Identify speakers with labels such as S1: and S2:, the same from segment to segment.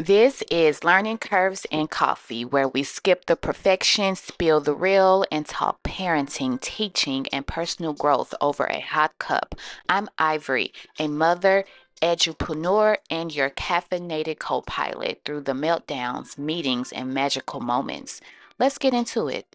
S1: This is Learning Curves in Coffee, where we skip the perfection, spill the real, and talk parenting, teaching, and personal growth over a hot cup. I'm Ivory, a mother, edupreneur, and your caffeinated co-pilot through the meltdowns, meetings, and magical moments. Let's get into it.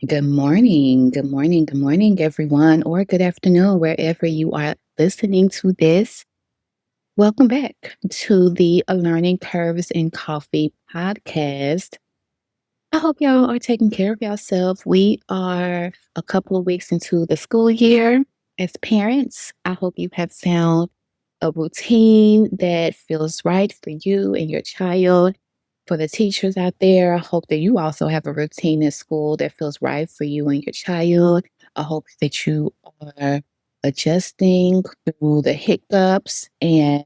S1: Good morning, good morning, good morning, everyone, or good afternoon, wherever you are listening to this. Welcome back to the Learning Curves in Coffee podcast. I hope y'all are taking care of yourself. We are a couple of weeks into the school year as parents. I hope you have found a routine that feels right for you and your child. For the teachers out there, I hope that you also have a routine in school that feels right for you and your child. I hope that you are adjusting through the hiccups and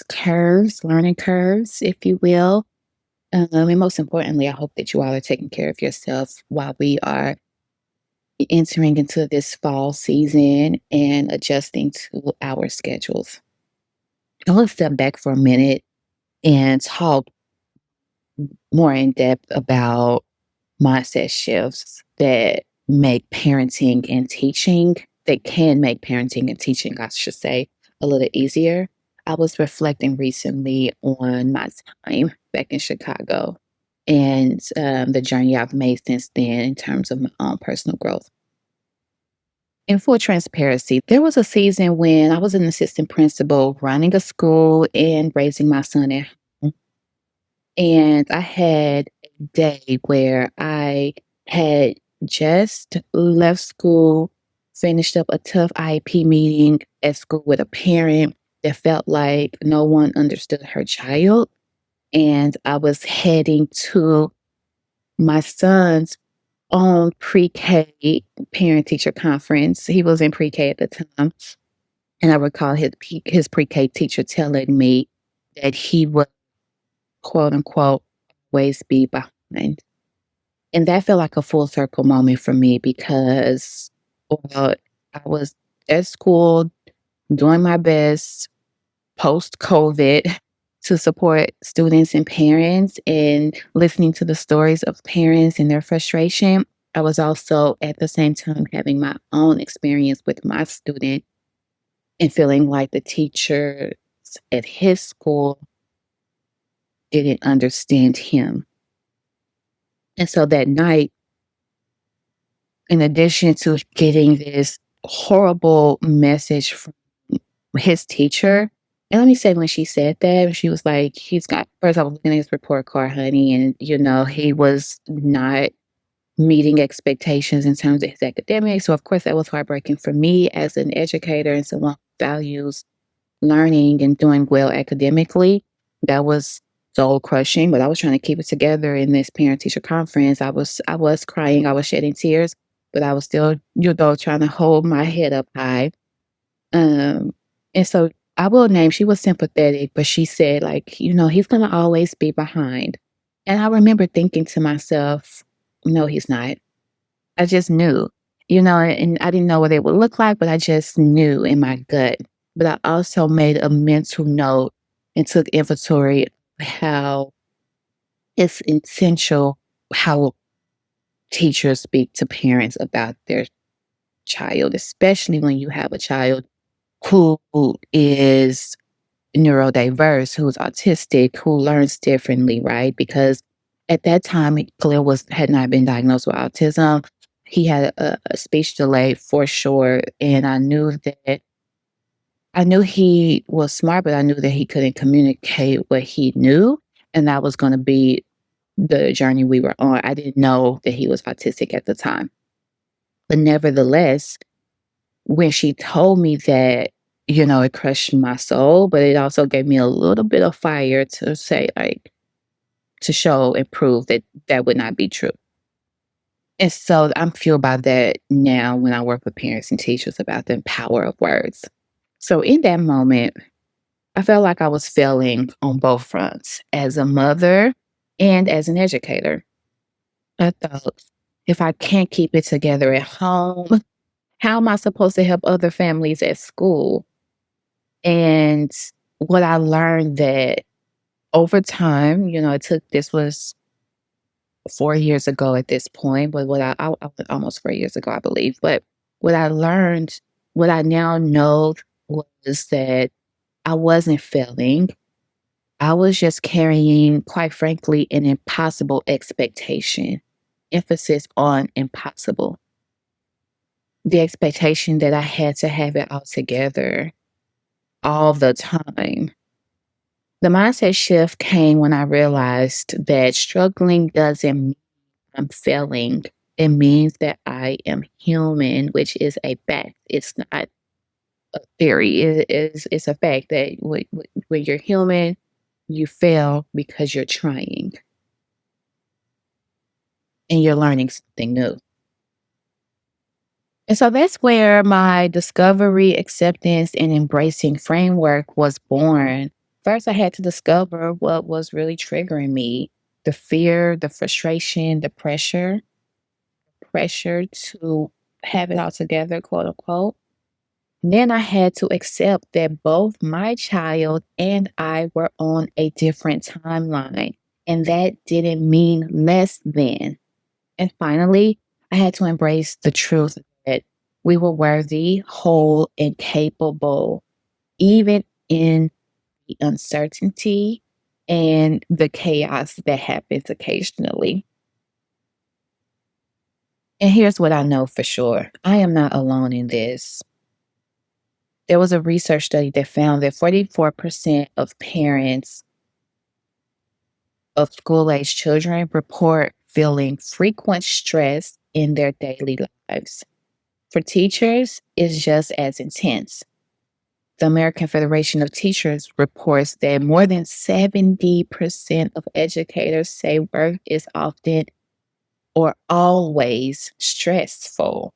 S1: curves, learning curves, if you will. And most importantly, I hope that you all are taking care of yourself while we are entering into this fall season and adjusting to our schedules. I want to step back for a minute and talk more in depth about mindset shifts that make parenting and teaching, that can make parenting and teaching, I should say, a little easier. I was reflecting recently on my time back in Chicago and the journey I've made since then in terms of my own personal growth. In full transparency, there was a season when I was an assistant principal running a school and raising my son at home. And I had a day where I had just left school, finished up a tough IEP meeting at school with a parent that felt like no one understood her child. And I was heading to my son's own pre-K parent-teacher conference. He was in pre-K at the time. And I recall his pre-K teacher telling me that he would, quote unquote, always be behind. And that felt like a full circle moment for me because, well, I was at school doing my best post COVID to support students and parents and listening to the stories of parents and their frustration. I was also at the same time having my own experience with my student and feeling like the teachers at his school didn't understand him. And so that night, in addition to getting this horrible message from his teacher, and let me say, when she said that, she was like, first I was looking at his report card, honey, and, he was not meeting expectations in terms of his academics. So, of course, that was heartbreaking for me as an educator and someone who values learning and doing well academically. That was soul crushing, but I was trying to keep it together in this parent teacher conference. I was crying, I was shedding tears, but I was still, trying to hold my head up high. And so I will name, she was sympathetic, but she said, like, he's going to always be behind. And I remember thinking to myself, no, he's not. I just knew, and I didn't know what it would look like, but I just knew in my gut. But I also made a mental note and took inventory of how it's essential how teachers speak to parents about their child, especially when you have a child who is neurodiverse, who's autistic, who learns differently, right? Because at that time, Khalil had not been diagnosed with autism. He had a speech delay for sure, and I knew he was smart, but I knew that he couldn't communicate what he knew, and that was going to be the journey we were on. I didn't know that he was autistic at the time, but nevertheless, when she told me that, it crushed my soul, but it also gave me a little bit of fire to say, like, to show and prove that that would not be true. And so I'm fueled by that now when I work with parents and teachers about the power of words. So in that moment, I felt like I was failing on both fronts as a mother and as an educator. I thought, if I can't keep it together at home, how am I supposed to help other families at school? And what I learned that over time, this was 4 years ago at this point, but I almost 4 years ago, I believe. But what I learned, what I now know was that I wasn't failing. I was just carrying, quite frankly, an impossible expectation. Emphasis on impossible. The expectation that I had to have it all together all the time. The mindset shift came when I realized that struggling doesn't mean I'm failing. It means that I am human, which is a fact. It's not a theory. It's a fact that when you're human, you fail because you're trying and you're learning something new. And so that's where my discovery, acceptance, and embracing framework was born. First, I had to discover what was really triggering me: the fear, the frustration, the pressure to have it all together, quote unquote. Then I had to accept that both my child and I were on a different timeline, and that didn't mean less than. And finally, I had to embrace the truth that we were worthy, whole, and capable, even in the uncertainty and the chaos that happens occasionally. And here's what I know for sure: I am not alone in this. There was a research study that found that 44% of parents of school age children report feeling frequent stress in their daily lives. For teachers, it's just as intense. The American Federation of Teachers reports that more than 70% of educators say work is often or always stressful.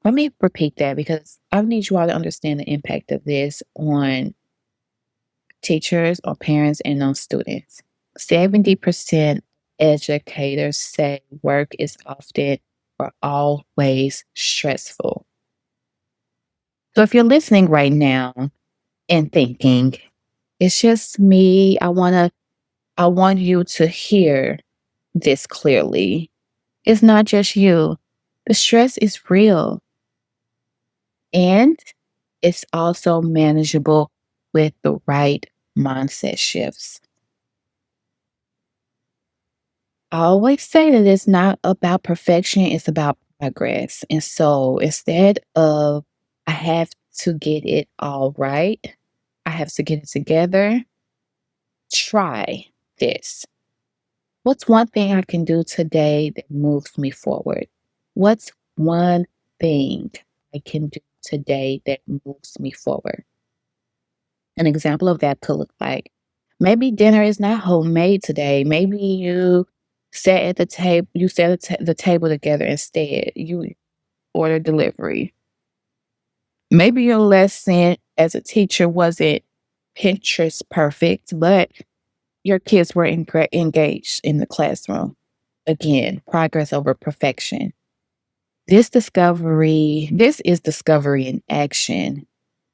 S1: Let me repeat that because I need you all to understand the impact of this on teachers, on parents, and on students. 70% educators say work is often or always stressful. So if you're listening right now and thinking, it's just me, I want you to hear this clearly. It's not just you. The stress is real, and it's also manageable with the right mindset shifts. I always say that it's not about perfection, it's about progress. And so instead of I have to get it all right, I have to get it together, try this. What's one thing I can do today that moves me forward? What's one thing I can do today that moves me forward? An example of that could look like maybe dinner is not homemade today. Maybe you sat at the table, you set the table together instead. You order delivery. Maybe your lesson as a teacher wasn't Pinterest perfect, but your kids were engaged in the classroom. Again, progress over perfection. This is discovery in action.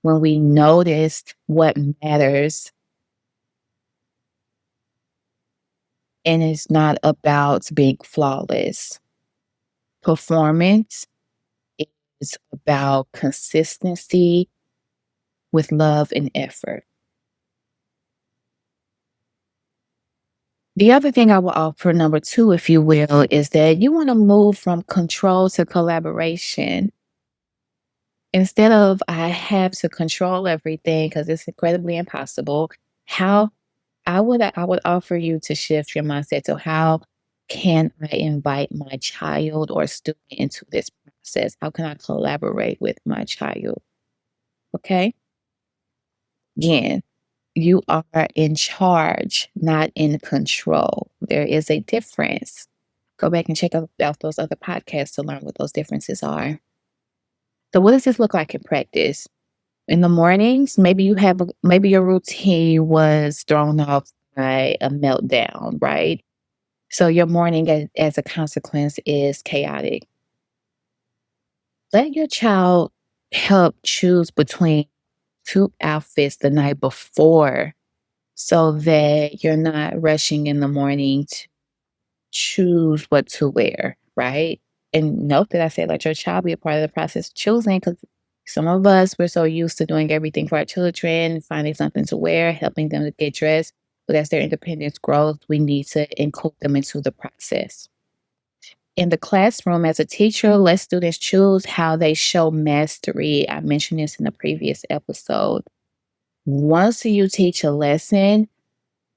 S1: When we notice what matters, and it's not about being flawless. Performance is about consistency with love and effort. The other thing I will offer, number two, if you will, is that you want to move from control to collaboration. Instead of I have to control everything because it's incredibly impossible, how I would offer you to shift your mindset to how can I invite my child or student into this process? How can I collaborate with my child? Okay. Again, you are in charge, not in control. There is a difference. Go back and check out those other podcasts to learn what those differences are. So what does this look like in practice? In the mornings, maybe your routine was thrown off by a meltdown, right? So your morning as a consequence is chaotic. Let your child help choose between two outfits the night before so that you're not rushing in the morning to choose what to wear, right? And note that I said let your child be a part of the process of choosing because some of us, we're so used to doing everything for our children, finding something to wear, helping them to get dressed. But as their independence grows, we need to include them into the process. In the classroom, as a teacher, let students choose how they show mastery. I mentioned this in the previous episode. Once you teach a lesson,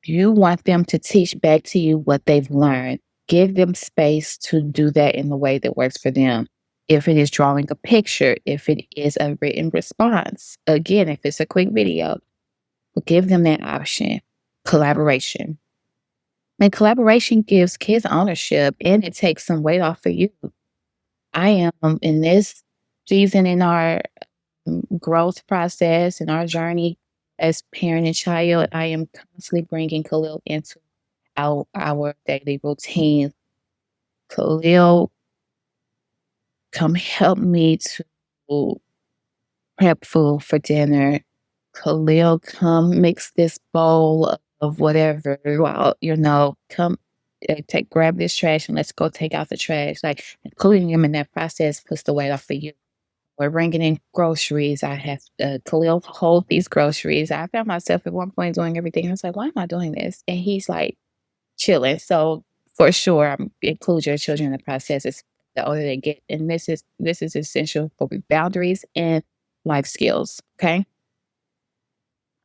S1: you want them to teach back to you what they've learned. Give them space to do that in the way that works for them. If it is drawing a picture, if it is a written response, again, if it's a quick video, give them that option. Collaboration. And collaboration gives kids ownership and it takes some weight off of you. I am in this season in our growth process and our journey as parent and child. I am constantly bringing Khalil into our daily routine. Khalil, come help me to prep food for dinner. Khalil, come mix this bowl of whatever. Well, come grab this trash and let's go take out the trash. Like including him in that process puts the weight off of you. We're bringing in groceries. I have Khalil hold these groceries. I found myself at one point doing everything. I was like, why am I doing this? And he's like chilling. So for sure, include your children in the process. It's the older they get, and this is essential for boundaries and life skills. Okay,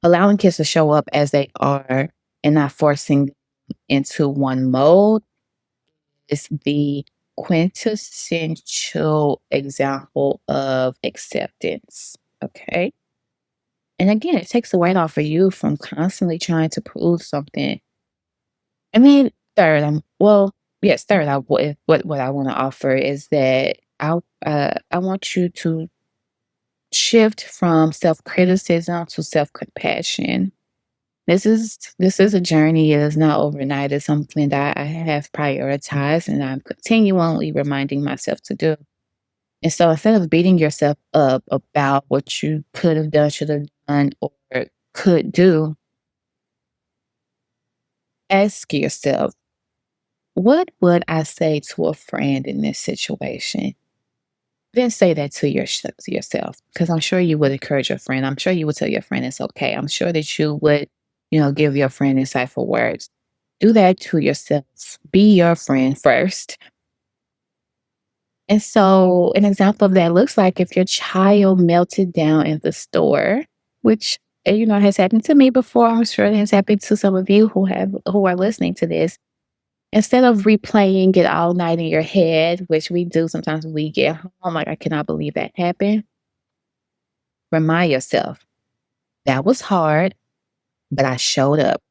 S1: allowing kids to show up as they are and not forcing them into one mode is the quintessential example of acceptance. Okay. And again, it takes the weight off of you from constantly trying to prove something. I mean, third, yes, third, what I want to offer is that I want you to shift from self criticism to self compassion. This is a journey. It is not overnight. It's something that I have prioritized and I'm continually reminding myself to do. And so instead of beating yourself up about what you could have done, should have done, or could do, ask yourself, what would I say to a friend in this situation? Then say that to yourself, because I'm sure you would encourage your friend. I'm sure you would tell your friend it's okay. I'm sure that you would, give your friend insightful words. Do that to yourself. Be your friend first. And so, an example of that looks like if your child melted down in the store, which has happened to me before. I'm sure it has happened to some of you who are listening to this. Instead of replaying it all night in your head, which we do sometimes when we get home, like I cannot believe that happened. Remind yourself that was hard, but I showed up.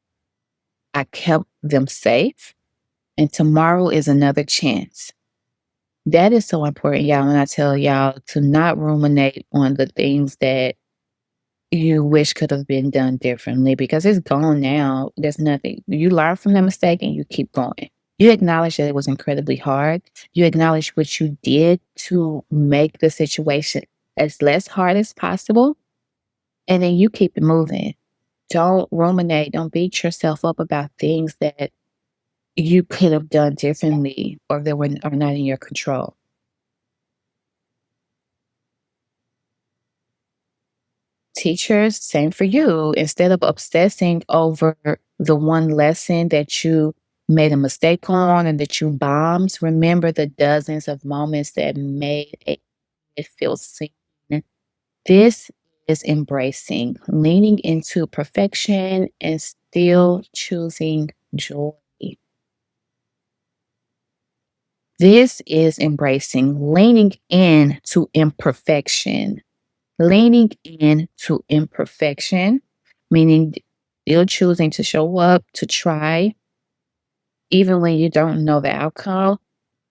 S1: I kept them safe, and tomorrow is another chance. That is so important, y'all. When I tell y'all to not ruminate on the things that you wish could have been done differently because it's gone now. There's nothing. You learn from the mistake and you keep going. You acknowledge that it was incredibly hard. You acknowledge what you did to make the situation as less hard as possible. And then you keep it moving. Don't ruminate. Don't beat yourself up about things that you could have done differently or that are not in your control. Teachers, same for you. Instead of obsessing over the one lesson that you made a mistake on and that you bombed, remember the dozens of moments that made it feel seen. This is embracing, leaning into perfection and still choosing joy. This is embracing, leaning into imperfection. Leaning into imperfection, meaning still choosing to show up, to try, even when you don't know the outcome,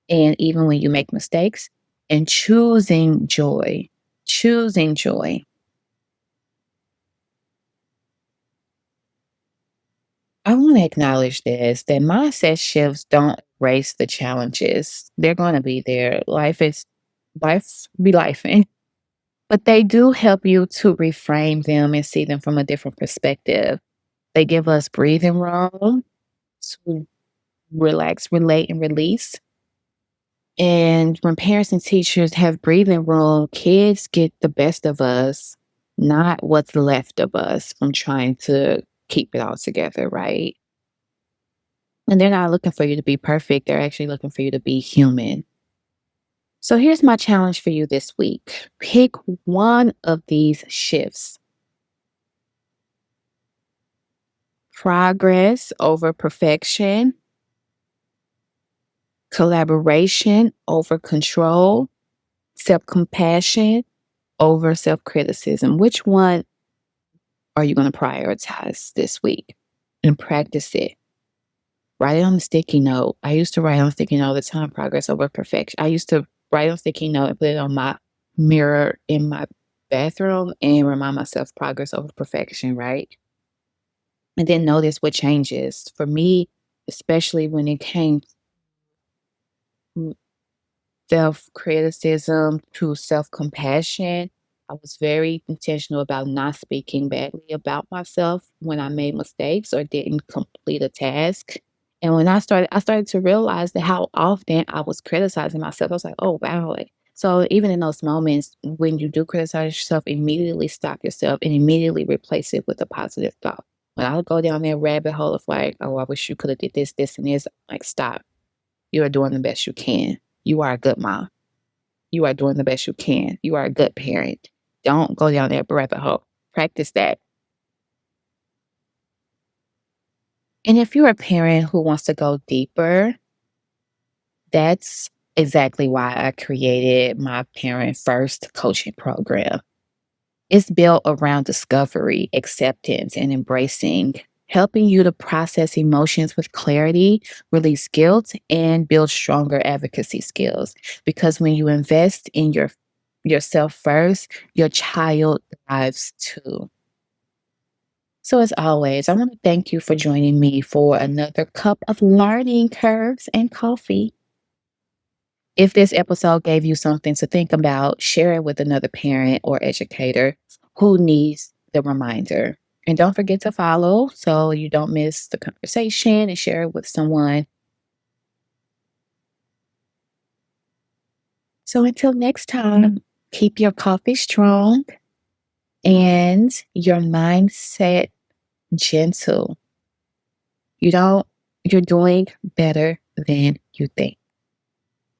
S1: and even when you make mistakes, and choosing joy. Choosing joy. I want to acknowledge this that mindset shifts don't erase the challenges. They're going to be there. Life be life. But they do help you to reframe them and see them from a different perspective. They give us breathing room to relax, relate, and release. And when parents and teachers have breathing room, kids get the best of us, not what's left of us from trying to keep it all together, right? And they're not looking for you to be perfect. They're actually looking for you to be human. So here's my challenge for you this week. Pick one of these shifts: progress over perfection, collaboration over control, self compassion over self criticism. Which one are you going to prioritize this week and practice it? Write it on a sticky note. I used to write on a sticky note all the time, progress over perfection. I used to write on a sticky note and put it on my mirror in my bathroom and remind myself progress over perfection, right? And then notice what changes. For me, especially when it came to self criticism to self compassion, I was very intentional about not speaking badly about myself when I made mistakes or didn't complete a task. And when I started to realize that how often I was criticizing myself. I was like, oh wow. So even in those moments when you do criticize yourself, immediately stop yourself and immediately replace it with a positive thought. When I would go down that rabbit hole of like, oh, I wish you could have did this, this, and this, like stop. You are doing the best you can. You are a good mom. You are doing the best you can. You are a good parent. Don't go down that rabbit hole. Practice that. And if you're a parent who wants to go deeper, that's exactly why I created my Parent First coaching program. It's built around discovery, acceptance, and embracing, helping you to process emotions with clarity, release guilt, and build stronger advocacy skills. Because when you invest in yourself first, your child thrives too. So, as always, I want to thank you for joining me for another cup of learning curves and coffee. If this episode gave you something to think about, share it with another parent or educator who needs the reminder. And don't forget to follow so you don't miss the conversation and share it with someone. So until next time, keep your coffee strong and your mindset gentle. You're doing better than you think.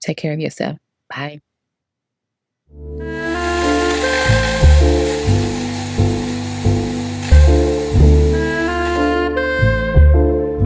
S1: Take care of yourself. Bye.